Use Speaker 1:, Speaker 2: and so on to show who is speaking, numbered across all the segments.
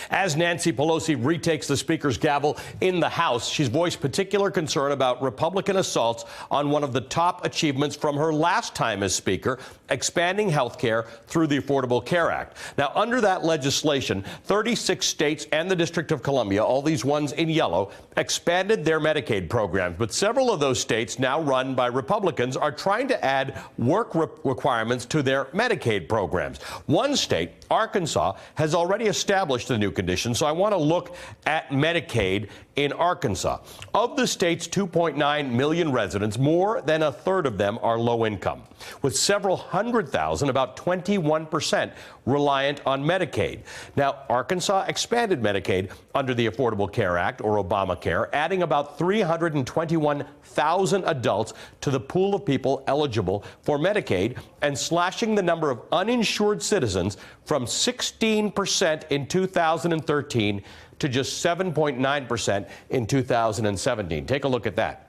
Speaker 1: As Nancy Pelosi retakes the Speaker's gavel in the House, she's voiced particular concern about Republican assaults on one of the top achievements from her last time as Speaker, expanding health care through the Affordable Care Act. Now, under that legislation, 36 states and the District of Columbia, all these ones in yellow, expanded their Medicaid programs. But several of those states, now run by Republicans, are trying to add work requirements to their Medicaid programs. One state, Arkansas, has already established the new condition, so I want to look at Medicaid in Arkansas. Of the state's 2.9 million residents, more than a third of them are low income, with several 100,000, about 21%, reliant on Medicaid. Now, Arkansas expanded Medicaid under the Affordable Care Act, or Obamacare, adding about 321,000 adults to the pool of people eligible for Medicaid and slashing the number of uninsured citizens from 16% in 2013 to just 7.9% in 2017. Take a look at that.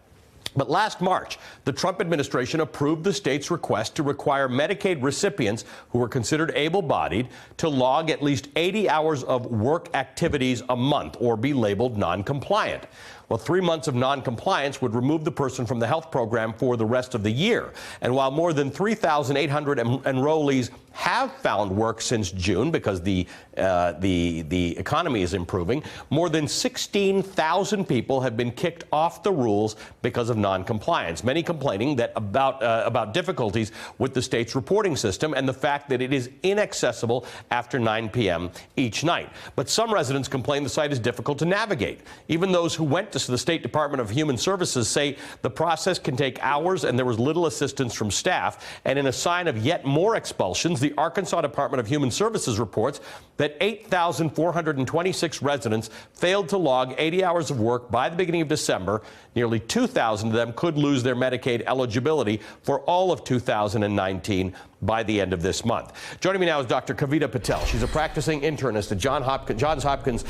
Speaker 1: But last March, the Trump administration approved the state's request to require Medicaid recipients who were considered able-bodied to log at least 80 hours of work activities a month or be labeled non-compliant. Well, 3 months of non-compliance would remove the person from the health program for the rest of the year. And while more than 3,800 enrollees have found work since June because the economy is improving, more than 16,000 people have been kicked off the rules because of non-compliance, many complaining that about difficulties with the state's reporting system and the fact that it is inaccessible after 9 p.m. each night. But some residents complain the site is difficult to navigate. Even those who went to the State Department of Human Services say the process can take hours and there was little assistance from staff. And in a sign of yet more expulsions, the Arkansas Department of Human Services reports that 8,426 residents failed to log 80 hours of work by the beginning of December. Nearly 2,000 of them could lose their Medicaid eligibility for all of 2019 by the end of this month. Joining me now is Dr. Kavita Patel. She's a practicing internist at Johns Hopkins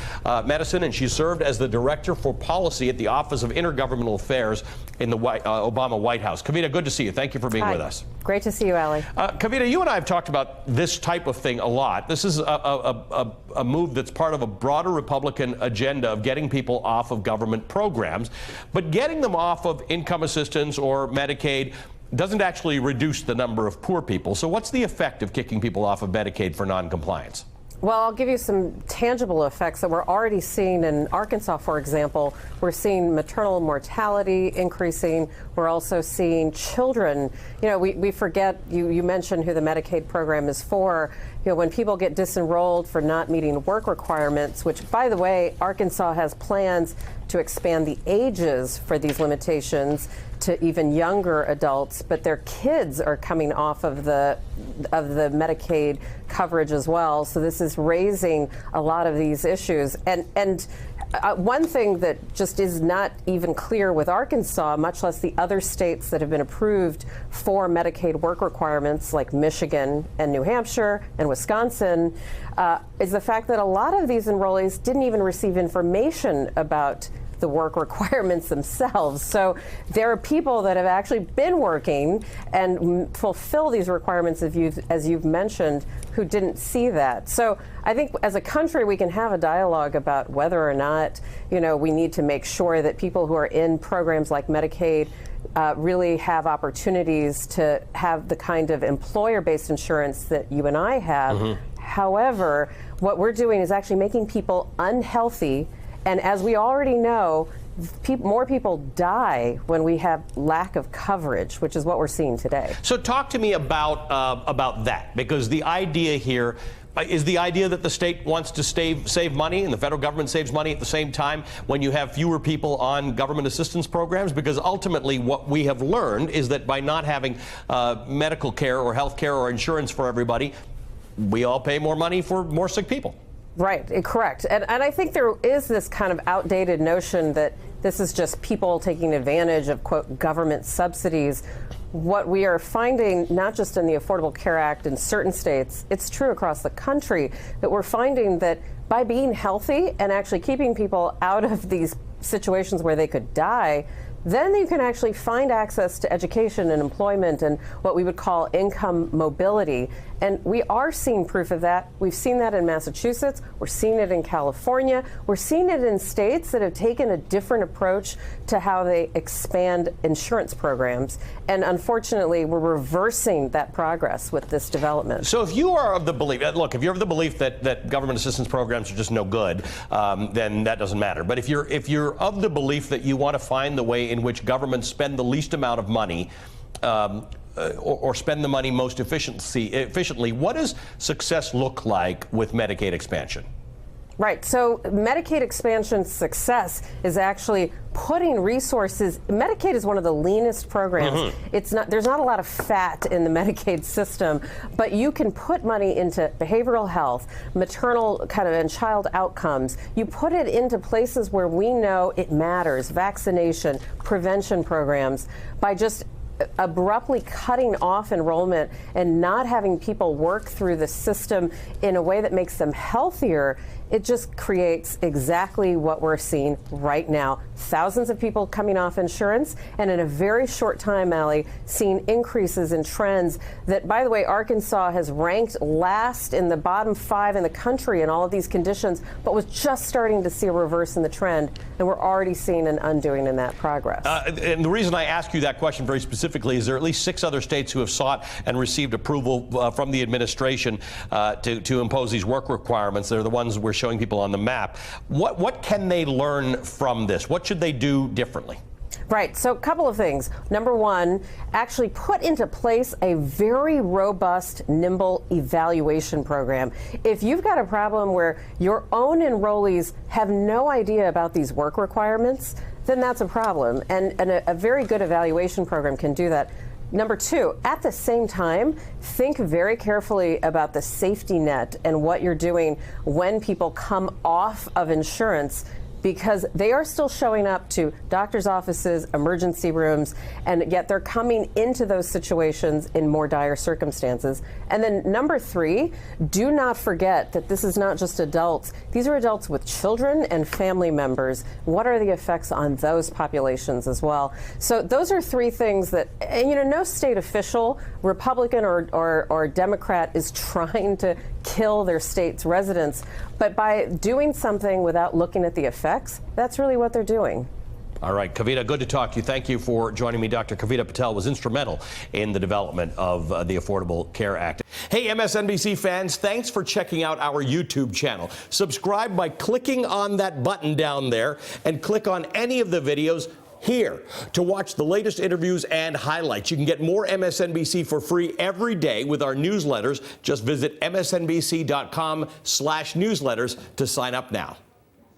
Speaker 1: Medicine, and she served as the Director for Policy at the Office of Intergovernmental Affairs in the Obama White House. Kavita, good to see you. Thank you for being with us.
Speaker 2: Great to see you, Ali.
Speaker 1: Kavita, you and I have talked about this type of thing a lot. This is a move that's part of a broader Republican agenda of getting people off of government programs, but getting them off of income assistance or Medicaid doesn't actually reduce the number of poor people. So what's the effect of kicking people off of Medicaid for noncompliance?
Speaker 2: Well, I'll give you some tangible effects that we're already seeing in Arkansas, for example. We're seeing maternal mortality increasing. We're also seeing children. You know, we forget, you mentioned who the Medicaid program is for. You know, when people get disenrolled for not meeting work requirements, which, by the way, Arkansas has plans to expand the ages for these limitations to even younger adults, but their kids are coming off of the Medicaid coverage as well. So this is raising a lot of these issues. And one thing that just is not even clear with Arkansas, much less the other states that have been approved for Medicaid work requirements like Michigan and New Hampshire and Wisconsin, is the fact that a lot of these enrollees didn't even receive information about the work requirements themselves. So there are people that have actually been working and fulfill these requirements, as you've mentioned, who didn't see that. So I think as a country we can have a dialogue about whether or not, you know, we need to make sure that people who are in programs like Medicaid really have opportunities to have the kind of employer-based insurance that you and I have. Mm-hmm. However, what we're doing is actually making people unhealthy. And as we already know, more people die when we have lack of coverage, which is what we're seeing today.
Speaker 1: So talk to me about that, because the idea here is the idea that the state wants to save money and the federal government saves money at the same time when you have fewer people on government assistance programs, because ultimately what we have learned is that by not having medical care or health care or insurance for everybody, we all pay more money for more sick people.
Speaker 2: Right, correct. And I think there is this kind of outdated notion that this is just people taking advantage of, quote, government subsidies. What we are finding, not just in the Affordable Care Act in certain states, it's true across the country, that we're finding that by being healthy and actually keeping people out of these situations where they could die, then you can actually find access to education and employment and what we would call income mobility. And we are seeing proof of that. We've seen that in Massachusetts. We're seeing it in California. We're seeing it in states that have taken a different approach to how they expand insurance programs. And unfortunately, we're reversing that progress with this development.
Speaker 1: So if you are of the belief, look, if you're of the belief that government assistance programs are just no good, then that doesn't matter. But if you're of the belief that you want to find the way in which governments spend the least amount of money, or spend the money most efficiently, what does success look like with Medicaid expansion?
Speaker 2: Right. So Medicaid expansion success is actually putting resources. Medicaid is one of the leanest programs. There's not a lot of fat in the Medicaid system, but you can put money into behavioral health, maternal and child outcomes. You put it into places where we know it matters, vaccination, prevention programs, by just abruptly cutting off enrollment and not having people work through the system in a way that makes them healthier. It just creates exactly what we're seeing right now. Thousands of people coming off insurance, and in a very short time, Allie, seeing increases in trends that, by the way, Arkansas has ranked last in the bottom 5 in the country in all of these conditions, but was just starting to see a reverse in the trend, and we're already seeing an undoing in that progress.
Speaker 1: And the reason I ask you that question very specifically is there are at least 6 other states who have sought and received approval from the administration to impose these work requirements. They're the ones we're showing people on the map. What can they learn from this? What should they do differently?
Speaker 2: Right. So a couple of things. Number one, actually put into place a very robust, nimble evaluation program. If you've got a problem where your own enrollees have no idea about these work requirements, then that's a problem. And a very good evaluation program can do that. Number two, at the same time, think very carefully about the safety net and what you're doing when people come off of insurance, because they are still showing up to doctors' offices, emergency rooms, and yet they're coming into those situations in more dire circumstances. And then number three, do not forget that this is not just adults. These are adults with children and family members. What are the effects on those populations as well? So those are 3 things that, no state official, Republican or Democrat, is trying to kill their state's residents. But by doing something without looking at the effects, that's really what they're doing.
Speaker 1: All right, Kavita, good to talk to you. Thank you for joining me. Dr. Kavita Patel was instrumental in the development of the Affordable Care Act. Hey, MSNBC fans, thanks for checking out our YouTube channel. Subscribe by clicking on that button down there and click on any of the videos here to watch the latest interviews and highlights. You can get more MSNBC for free every day with our newsletters. Just visit msnbc.com/newsletters to sign up now.